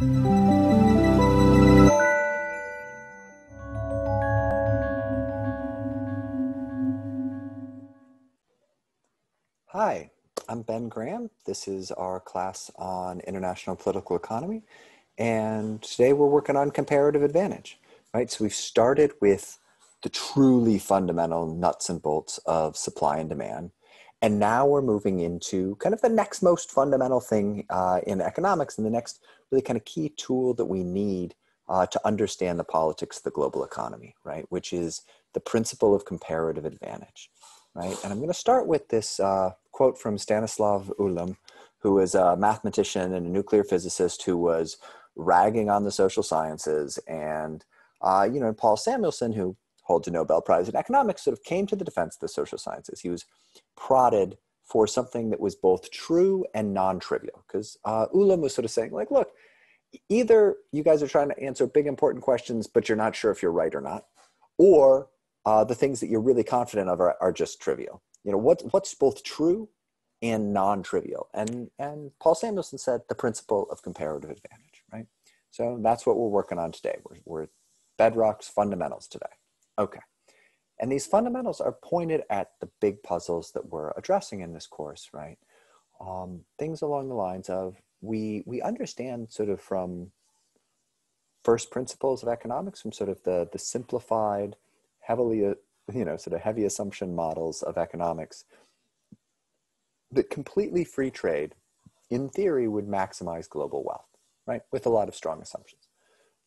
Hi, I'm Ben Graham. This is our class on international political economy. And today we're working on comparative advantage, right? So we've started with the truly fundamental nuts and bolts of supply and demand. And now we're moving into kind of the next most fundamental thing in economics and the next really kind of key tool that we need to understand the politics of the global economy, right? Which is the principle of comparative advantage, right? And I'm going to start with this quote from Stanislav Ulam, who is a mathematician and a nuclear physicist who was ragging on the social sciences. And, Paul Samuelson, who holds a Nobel Prize in economics, sort of came to the defense of the social sciences. He was prodded for something that was both true and non-trivial, because Ulam was sort of saying, like, look, either you guys are trying to answer big, important questions, but you're not sure if you're right or not, or the things that you're really confident of are just trivial. What's both true and non-trivial? And Paul Samuelson said the principle of comparative advantage, right? So that's what we're working on today. We're bedrocks, fundamentals today. Okay. And these fundamentals are pointed at the big puzzles that we're addressing in this course, right? Things along the lines of we understand sort of from first principles of economics, from sort of the simplified, heavily, sort of heavy assumption models of economics, that completely free trade, in theory, would maximize global wealth, right? With a lot of strong assumptions.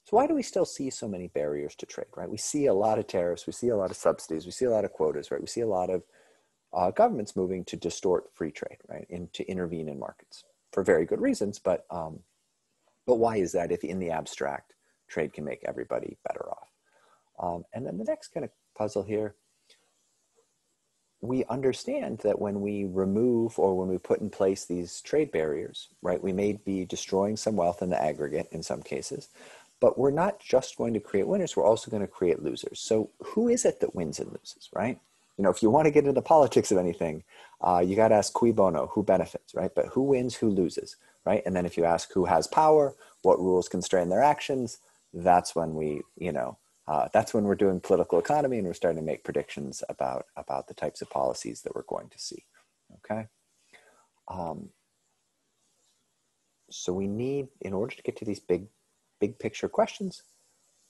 So why do we still see so many barriers to trade, right? We see a lot of tariffs, we see a lot of subsidies, we see a lot of quotas, right? We see a lot of governments moving to distort free trade, right? And to intervene in markets for very good reasons, but why is that if in the abstract, trade can make everybody better off? And then the next kind of puzzle here, we understand that when we remove or when we put in place these trade barriers, right, we may be destroying some wealth in the aggregate in some cases, but we're not just going to create winners, we're also going to create losers. So who is it that wins and loses, right? If you want to get into politics of anything, you got to ask cui bono, who benefits, right? But who wins, who loses, right? And then if you ask who has power, what rules constrain their actions, that's when that's when we're doing political economy and we're starting to make predictions about the types of policies that we're going to see, okay? So we need, in order to get to these big picture questions,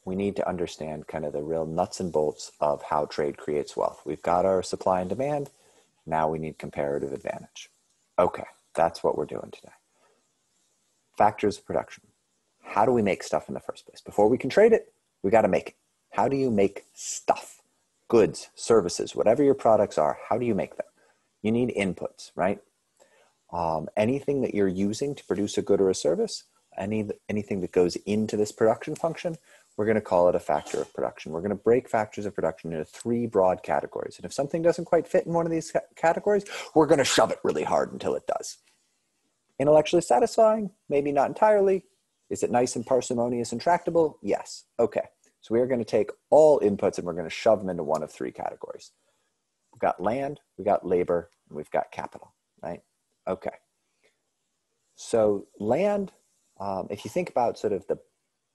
we need to understand kind of the real nuts and bolts of how trade creates wealth. We've got our supply and demand. Now we need comparative advantage. Okay, that's what we're doing today. Factors of production. How do we make stuff in the first place? Before we can trade it, we got to make it. How do you make stuff? Goods, services, whatever your products are, how do you make them? You need inputs, right? Anything that you're using to produce a good or a service, anything that goes into this production function, we're going to call it a factor of production. We're going to break factors of production into three broad categories. And if something doesn't quite fit in one of these categories, we're going to shove it really hard until it does. Intellectually satisfying? Maybe not entirely. Is it nice and parsimonious and tractable? Yes. Okay. So we are going to take all inputs and we're going to shove them into one of three categories. We've got land, we've got labor, and we've got capital, right? Okay. So land, if you think about sort of the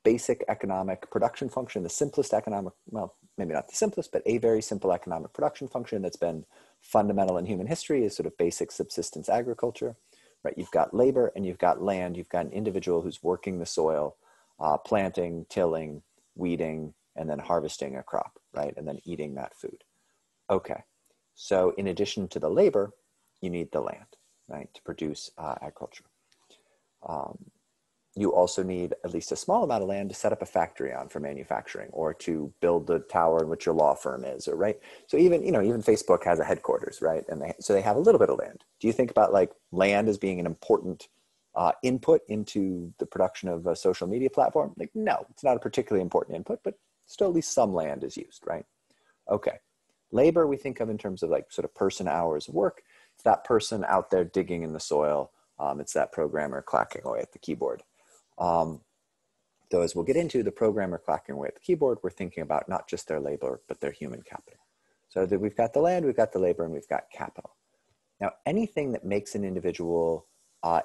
basic economic production function, the simplest economic, well, maybe not the simplest, but a very simple economic production function that's been fundamental in human history is sort of basic subsistence agriculture, right? You've got labor and you've got land. You've got an individual who's working the soil, planting, tilling, weeding, and then harvesting a crop, right? And then eating that food. Okay. So in addition to the labor, you need the land, right? To produce agriculture. You also need at least a small amount of land to set up a factory on for manufacturing or to build the tower in which your law firm is, or right. So even Facebook has a headquarters, right? And they have a little bit of land. Do you think about like land as being an important input into the production of a social media platform? Like, no, it's not a particularly important input, but still at least some land is used, right? Okay. Labor we think of in terms of like sort of person hours of work. It's that person out there digging in the soil. It's that programmer clacking away at the keyboard. Though as we'll get into, the programmer clacking away at the keyboard, we're thinking about not just their labor, but their human capital. So that we've got the land, we've got the labor, and we've got capital. Now, anything that makes an individual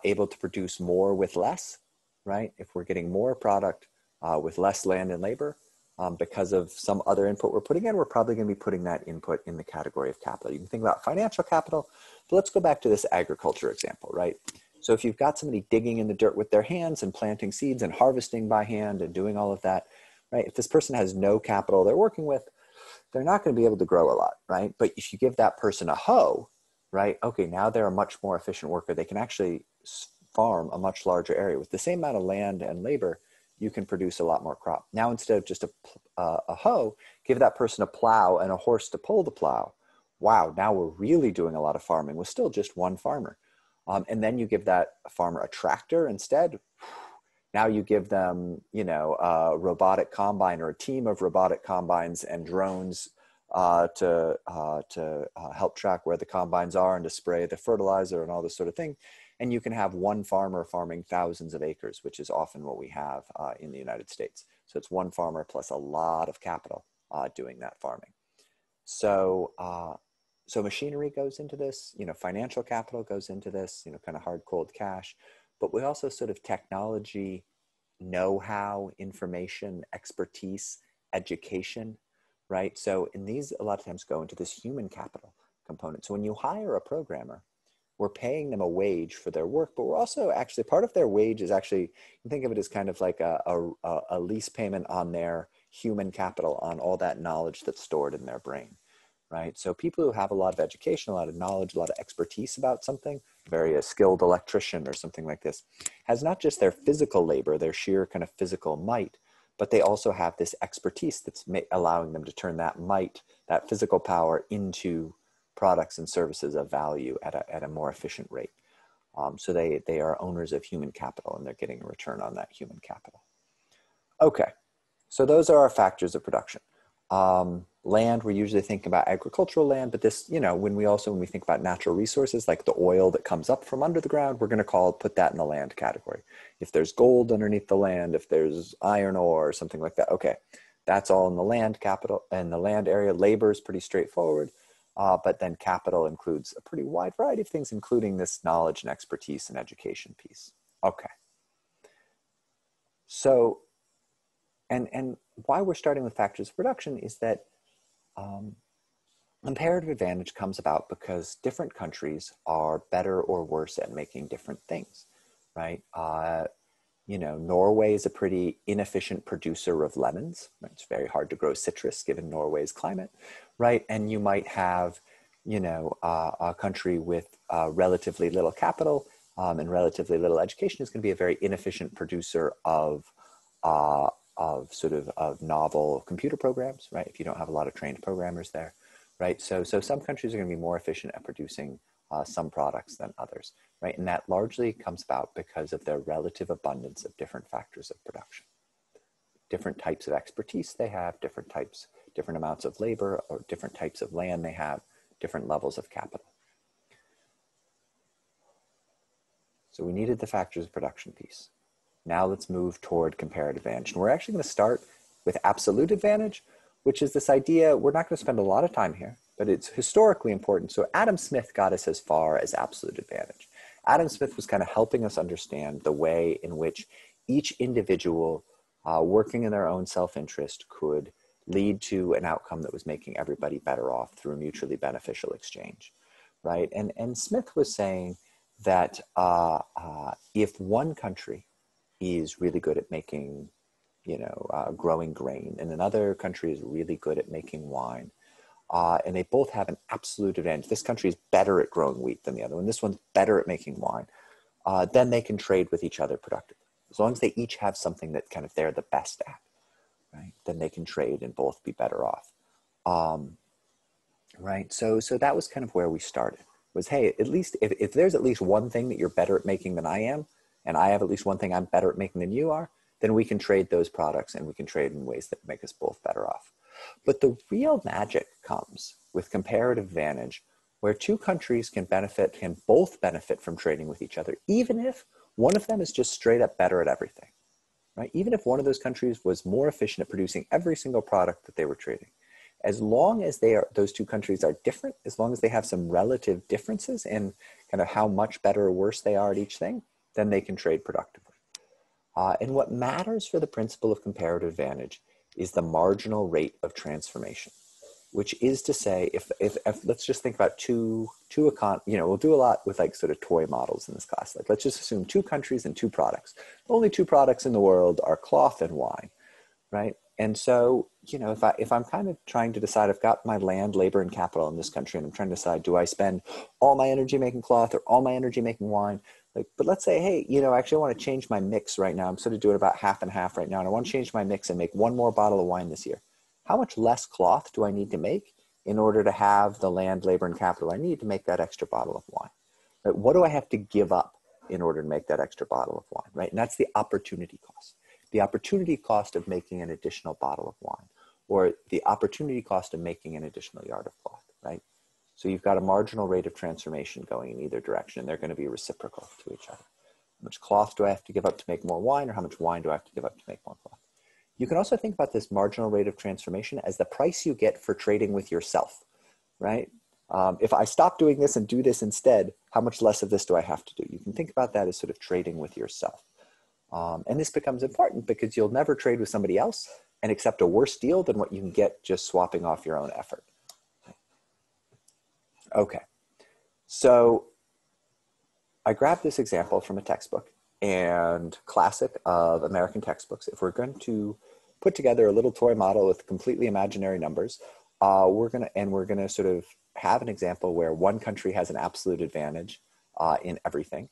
able to produce more with less right? If we're getting more product with less land and labor, because of some other input we're putting in, we're probably going to be putting that input in the category of capital. You can think about financial capital, but let's go back to this agriculture example, right? So if you've got somebody digging in the dirt with their hands and planting seeds and harvesting by hand and doing all of that, right? If this person has no capital they're working with, they're not going to be able to grow a lot, right? But if you give that person a hoe, right? Okay, now they're a much more efficient worker. They can actually farm a much larger area. With the same amount of land and labor, you can produce a lot more crop. Now, instead of just a hoe, give that person a plow and a horse to pull the plow. Wow, now we're really doing a lot of farming with still just one farmer. And then you give that farmer a tractor instead. Now you give them, you know, a robotic combine or a team of robotic combines and drones to help track where the combines are and to spray the fertilizer and all this sort of thing. And you can have one farmer farming thousands of acres, which is often what we have in the United States. So it's one farmer plus a lot of capital doing that farming. So, so machinery goes into this, you know, financial capital goes into this, you know, kind of hard, cold cash, but we also sort of technology, know-how, information, expertise, education, right? So in these, a lot of times go into this human capital component. So when you hire a programmer, we're paying them a wage for their work, but we're also actually, part of their wage is actually, you think of it as kind of like a lease payment on their human capital, on all that knowledge that's stored in their brain, right? So people who have a lot of education, a lot of knowledge, a lot of expertise about something, very a skilled electrician or something like this, has not just their physical labor, their sheer kind of physical might, but they also have this expertise that's allowing them to turn that might, that physical power, into products and services of value at a more efficient rate. So they are owners of human capital and they're getting a return on that human capital. Okay, so those are our factors of production. Land, we're usually thinking about agricultural land, but this, you know, when we think about natural resources, like the oil that comes up from under the ground, we're going to put that in the land category. If there's gold underneath the land, if there's iron ore or something like that, okay, that's all in the land capital and the land area. Labor is pretty straightforward. But then capital includes a pretty wide variety of things, including this knowledge and expertise and education piece. Okay. So, and why we're starting with factors of production is that comparative advantage comes about because different countries are better or worse at making different things, right? You know, Norway is a pretty inefficient producer of lemons. Right? It's very hard to grow citrus given Norway's climate, right? And you might have, you know, a country with relatively little capital and relatively little education is going to be a very inefficient producer of novel computer programs, right? If you don't have a lot of trained programmers there, right? So some countries are going to be more efficient at producing some products than others, right? And that largely comes about because of their relative abundance of different factors of production. Different types of expertise they have, different amounts of labor, or different types of land they have, different levels of capital. So we needed the factors of production piece. Now let's move toward comparative advantage. And we're actually going to start with absolute advantage, which is this idea, we're not going to spend a lot of time here, but it's historically important. So Adam Smith got us as far as absolute advantage. Adam Smith was kind of helping us understand the way in which each individual working in their own self-interest could lead to an outcome that was making everybody better off through a mutually beneficial exchange, right? And Smith was saying that if one country is really good at making, you know, growing grain, and another country is really good at making wine, and they both have an absolute advantage. This country is better at growing wheat than the other one. This one's better at making wine. Then they can trade with each other productively. As long as they each have something that kind of they're the best at, right? Then they can trade and both be better off, right? So that was kind of where we started. Was, hey, at least if there's at least one thing that you're better at making than I am, and I have at least one thing I'm better at making than you are, then we can trade those products and we can trade in ways that make us both better off. But the real magic comes with comparative advantage, where two countries can both benefit from trading with each other, even if one of them is just straight up better at everything, right? Even if one of those countries was more efficient at producing every single product that they were trading. As long as those two countries are different, as long as they have some relative differences in kind of how much better or worse they are at each thing, then they can trade productively. And what matters for the principle of comparative advantage is the marginal rate of transformation, which is to say, if let's just think about we'll do a lot with like sort of toy models in this class. Like let's just assume 2 countries and 2 products. The only 2 products in the world are cloth and wine, right? And so, if I'm kind of trying to decide, I've got my land, labor, and capital in this country, and I'm trying to decide, do I spend all my energy making cloth or all my energy making wine? But let's say, hey, actually I want to change my mix right now. I'm sort of doing about half and half right now, and I want to change my mix and make 1 more bottle of wine this year. How much less cloth do I need to make in order to have the land, labor, and capital I need to make that extra bottle of wine? Right? What do I have to give up in order to make that extra bottle of wine, right? And that's the opportunity cost. The opportunity cost of making an additional bottle of wine, or the opportunity cost of making an additional yard of cloth, right? So you've got a marginal rate of transformation going in either direction, and they're going to be reciprocal to each other. How much cloth do I have to give up to make more wine, or how much wine do I have to give up to make more cloth? You can also think about this marginal rate of transformation as the price you get for trading with yourself, right? If I stop doing this and do this instead, how much less of this do I have to do? You can think about that as sort of trading with yourself. And this becomes important because you'll never trade with somebody else and accept a worse deal than what you can get just swapping off your own effort. Okay, so I grabbed this example from a textbook, and classic of American textbooks. If we're going to put together a little toy model with completely imaginary numbers, we're gonna sort of have an example where one country has an absolute advantage in everything.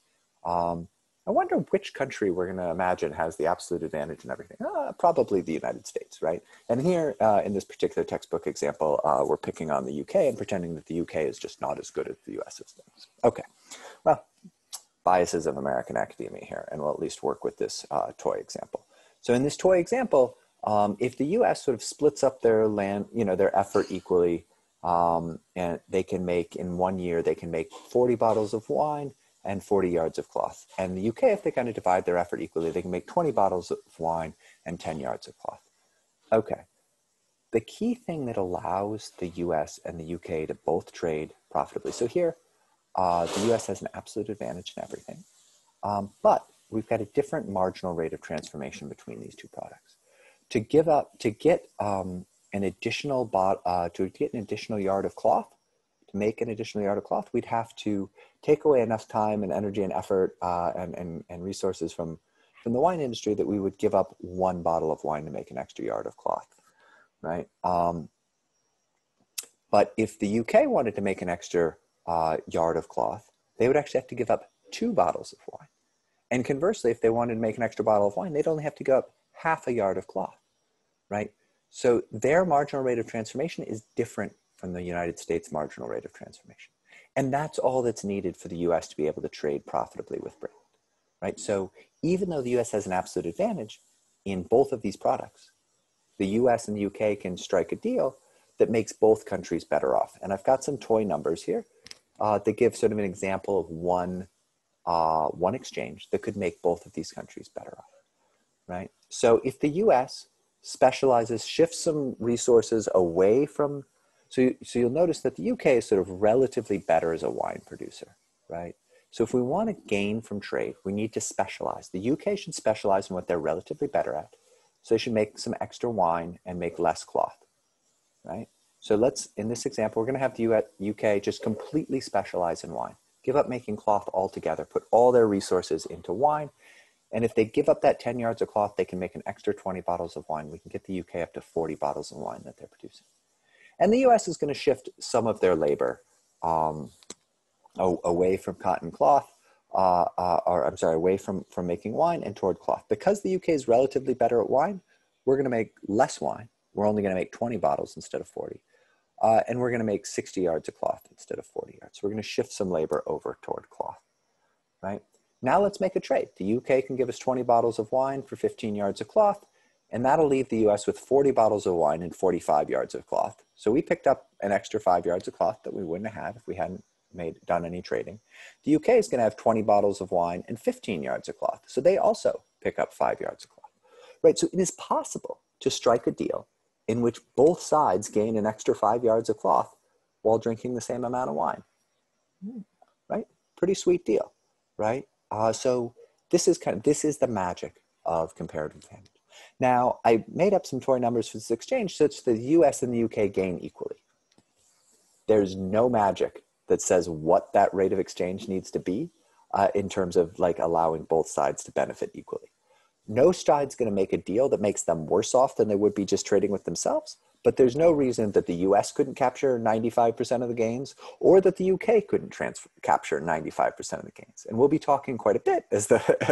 I wonder which country we're going to imagine has the absolute advantage in everything. Probably the United States, right? And here in this particular textbook example, we're picking on the UK and pretending that the UK is just not as good as the US is. Okay, well, biases of American academia here, and we'll at least work with this toy example. So in this toy example, if the US sort of splits up their land, their effort equally, and they can make, in 1 year, they can make 40 bottles of wine and 40 yards of cloth. And the UK, if they kind of divide their effort equally, they can make 20 bottles of wine and 10 yards of cloth. Okay. The key thing that allows the US and the UK to both trade profitably. So here, the US has an absolute advantage in everything, but we've got a different marginal rate of transformation between these 2 products. To get an additional yard of cloth, to make an additional yard of cloth, we'd have to take away enough time and energy and effort and resources from the wine industry that we would give up 1 bottle of wine to make an extra yard of cloth, right? But if the UK wanted to make an extra yard of cloth, they would actually have to give up 2 bottles of wine. And conversely, if they wanted to make an extra bottle of wine, they'd only have to give up half a yard of cloth, right? So their marginal rate of transformation is different from the United States marginal rate of transformation. And that's all that's needed for the US to be able to trade profitably with Britain, right? So even though the US has an absolute advantage in both of these products, the US and the UK can strike a deal that makes both countries better off. And I've got some toy numbers here that give sort of an example of one exchange that could make both of these countries better off, right? So if the US specializes, shifts some resources away from, so you'll notice that the UK is sort of relatively better as a wine producer, right? So if we want to gain from trade, we need to specialize. The UK should specialize in what they're relatively better at. So they should make some extra wine and make less cloth, right? So in this example, we're going to have the UK just completely specialize in wine, give up making cloth altogether, put all their resources into wine. And if they give up that 10 yards of cloth, they can make an extra 20 bottles of wine. We can get the UK up to 40 bottles of wine that they're producing. And the US is going to shift some of their labor away from cotton cloth, away from making wine and toward cloth. Because the UK is relatively better at wine, we're going to make less wine. We're only going to make 20 bottles instead of 40. And we're going to make 60 yards of cloth instead of 40 yards. So we're going to shift some labor over toward cloth, right? Now let's make a trade. The UK can give us 20 bottles of wine for 15 yards of cloth, and that'll leave the US with 40 bottles of wine and 45 yards of cloth. So we picked up an extra 5 yards of cloth that we wouldn't have had if we hadn't done any trading. The UK is going to have 20 bottles of wine and 15 yards of cloth. So they also pick up 5 yards of cloth, right? So it is possible to strike a deal in which both sides gain an extra 5 yards of cloth while drinking the same amount of wine, right? Pretty sweet deal, right? So this is the magic of comparative advantage. Now, I made up some toy numbers for this exchange such that the US and the UK gain equally. There's no magic that says what that rate of exchange needs to be in terms of like allowing both sides to benefit equally. No side's going to make a deal that makes them worse off than they would be just trading with themselves. But there's no reason that the US couldn't capture 95% of the gains or that the UK couldn't capture 95% of the gains. And we'll be talking quite a bit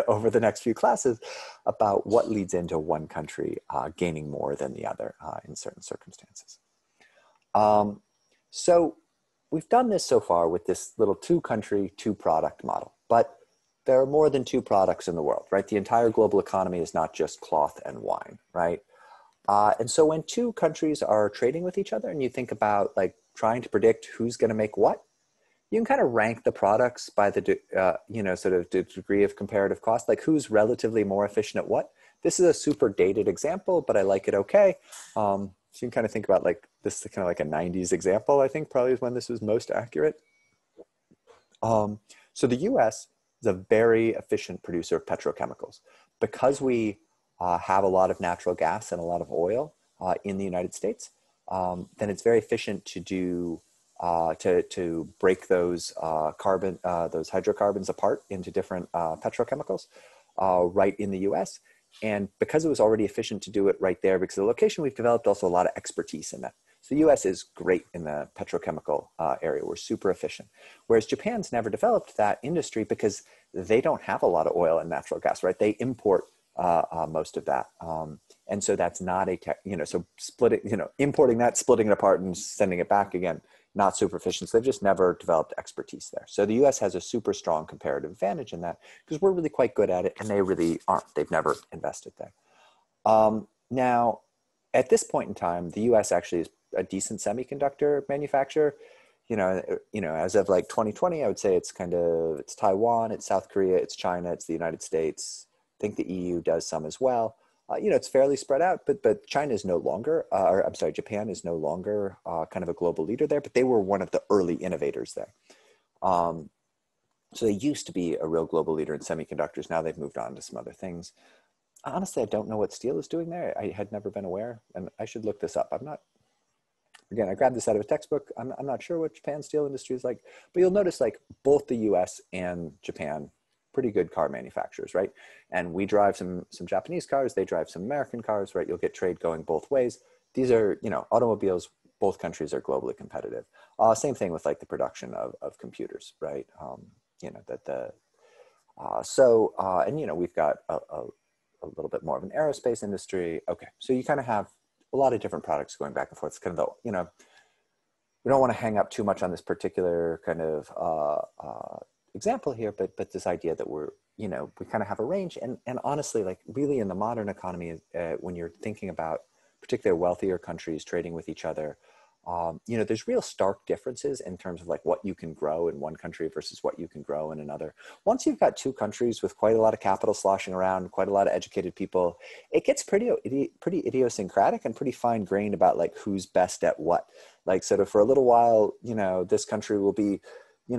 over the next few classes about what leads into one country gaining more than the other in certain circumstances. So we've done this so far with this little two-country, two-product model. But there are more than two products in the world, right? The entire global economy is not just cloth and wine, right? And so when two countries are trading with each other and you think about like trying to predict who's going to make what, you can kind of rank the products by the, sort of the degree of comparative cost, like who's relatively more efficient at what. This is a super dated example, but I like it okay. So you can kind of think about like this is kind of like a 90s example, I think probably is when this was most accurate. So the US is a very efficient producer of petrochemicals. Because we have a lot of natural gas and a lot of oil in the United States, then it's very efficient to do to break those those hydrocarbons apart into different petrochemicals right in the US. And because it was already efficient to do it right there because of the location, we've developed also a lot of expertise in that. So the US is great in the petrochemical area. We're super efficient. Whereas Japan's never developed that industry because they don't have a lot of oil and natural gas, right? They import most of that. And so that's not so importing that, splitting it apart and sending it back again, not super efficient. So they've just never developed expertise there. So the US has a super strong comparative advantage in that because we're really quite good at it and they really aren't. They've never invested there. Now, at this point in time, the US actually is a decent semiconductor manufacturer. As of like 2020, I would say it's Taiwan, it's South Korea, it's China, it's the United States. I think the EU does some as well. It's fairly spread out, but China is no longer, Japan is no longer kind of a global leader there, but they were one of the early innovators there. So they used to be a real global leader in semiconductors. Now they've moved on to some other things. Honestly, I don't know what steel is doing there. I had never been aware, and I should look this up. Again, I grabbed this out of a textbook. I'm not sure what Japan's steel industry is like, but you'll notice like both the US and Japan, pretty good car manufacturers, right? And we drive some Japanese cars, they drive some American cars, right? You'll get trade going both ways. These are, automobiles, both countries are globally competitive. Same thing with like the production of computers, right? We've got a little bit more of an aerospace industry. Okay, so you kind of have a lot of different products going back and forth. It's kind of we don't want to hang up too much on this particular kind of example here, but this idea that we kind of have a range. And honestly, like really in the modern economy, when you're thinking about particularly wealthier countries trading with each other, there's real stark differences in terms of like what you can grow in one country versus what you can grow in another. Once you've got two countries with quite a lot of capital sloshing around, quite a lot of educated people, it gets pretty idiosyncratic and pretty fine grained about like who's best at what. Like sort of for a little while, this country will be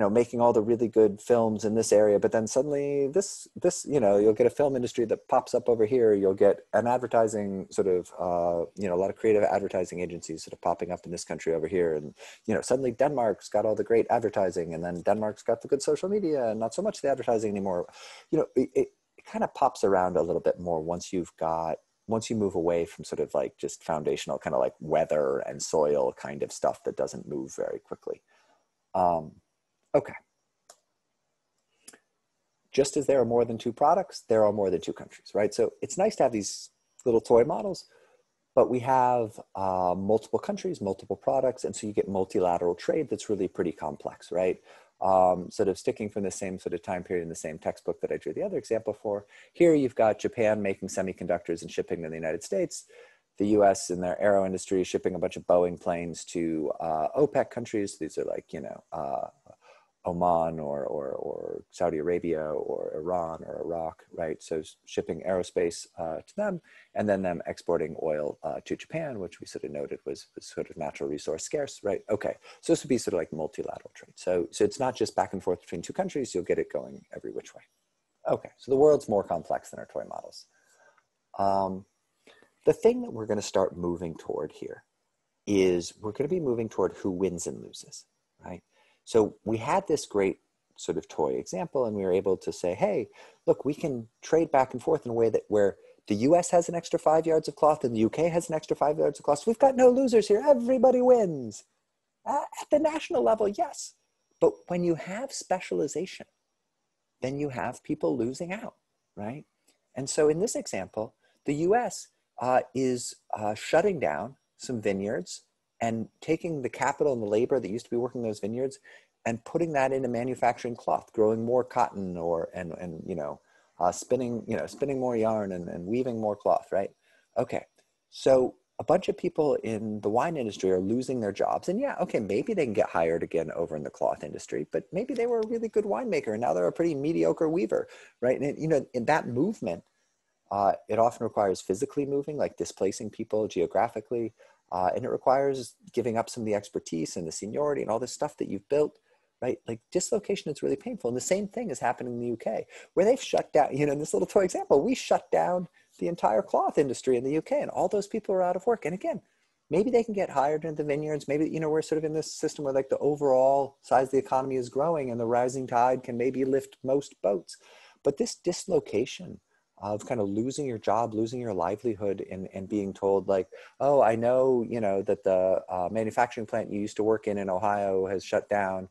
making all the really good films in this area, but then suddenly this, you'll get a film industry that pops up over here. You'll get an advertising sort of, a lot of creative advertising agencies sort of popping up in this country over here. And, suddenly Denmark's got all the great advertising, and then Denmark's got the good social media and not so much the advertising anymore. It kind of pops around a little bit more once you move away from sort of like just foundational kind of like weather and soil kind of stuff that doesn't move very quickly. Okay. Just as there are more than two products, there are more than two countries, right? So it's nice to have these little toy models, but we have multiple countries, multiple products, and so you get multilateral trade that's really pretty complex, right? Sort of sticking from the same sort of time period in the same textbook that I drew the other example for. Here you've got Japan making semiconductors and shipping to the United States. The US in their aero industry shipping a bunch of Boeing planes to OPEC countries. These are like, Oman or Saudi Arabia or Iran or Iraq, right? So shipping aerospace to them, and then them exporting oil to Japan, which we sort of noted was sort of natural resource scarce, right? Okay, so this would be sort of like multilateral trade. So it's not just back and forth between two countries, you'll get it going every which way. Okay, so the world's more complex than our toy models. Um, the thing that we're going to start moving toward here is we're going to be moving toward who wins and loses, right? So we had this great sort of toy example, and we were able to say, hey, look, we can trade back and forth in a way that where the US has an extra 5 yards of cloth and the UK has an extra 5 yards of cloth. So we've got no losers here. Everybody wins. At the national level, yes. But when you have specialization, then you have people losing out, right? And so in this example, the US is shutting down some vineyards and taking the capital and the labor that used to be working those vineyards and putting that into manufacturing cloth, growing more cotton or and spinning more yarn and weaving more cloth, right? Okay, so a bunch of people in the wine industry are losing their jobs. And yeah, okay, maybe they can get hired again over in the cloth industry, but maybe they were a really good winemaker and now they're a pretty mediocre weaver, right? And in that movement, it often requires physically moving, like displacing people geographically, and it requires giving up some of the expertise and the seniority and all this stuff that you've built, right? Like dislocation is really painful. And the same thing is happening in the UK, where they've shut down, in this little toy example, we shut down the entire cloth industry in the UK and all those people are out of work. And again, maybe they can get hired into the vineyards. Maybe, we're sort of in this system where like the overall size of the economy is growing and the rising tide can maybe lift most boats. But this dislocation of kind of losing your job, losing your livelihood, and being told like, oh, I know, that the manufacturing plant you used to work in Ohio has shut down,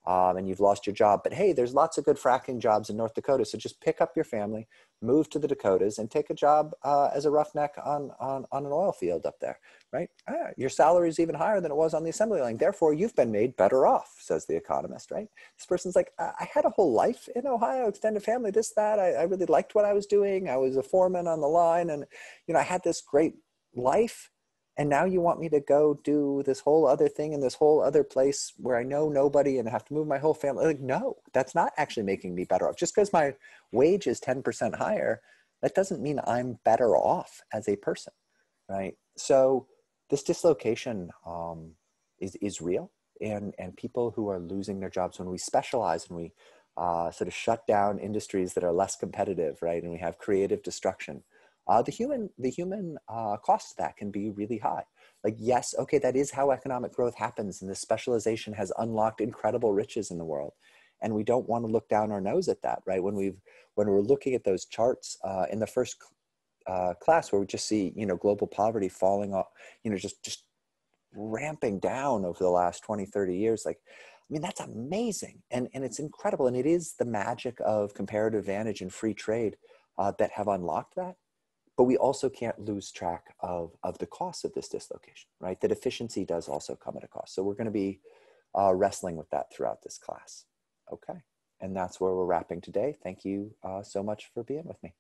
and you've lost your job. But hey, there's lots of good fracking jobs in North Dakota. So just pick up your family, move to the Dakotas, and take a job as a roughneck on an oil field up there, right? Your salary is even higher than it was on the assembly line. Therefore, you've been made better off, says the economist, right? This person's like, I had a whole life in Ohio, extended family, this, that. I really liked what I was doing. I was a foreman on the line, and I had this great life. And now you want me to go do this whole other thing in this whole other place where I know nobody and have to move my whole family. Like, no, that's not actually making me better off. Just because my wage is 10% higher, that doesn't mean I'm better off as a person, right? So this dislocation is real. And people who are losing their jobs, when we specialize and we sort of shut down industries that are less competitive, right? And we have creative destruction. The human cost of that can be really high. Like, yes, okay, that is how economic growth happens, and this specialization has unlocked incredible riches in the world, and we don't want to look down our nose at that, right? When we're looking at those charts in the first class, where we just see global poverty falling off, just ramping down over the last 20, 30 years, like, I mean, that's amazing, and it's incredible, and it is the magic of comparative advantage and free trade that have unlocked that. But we also can't lose track of the cost of this dislocation, right? That efficiency does also come at a cost. So we're going to be wrestling with that throughout this class. Okay. And that's where we're wrapping today. Thank you so much for being with me.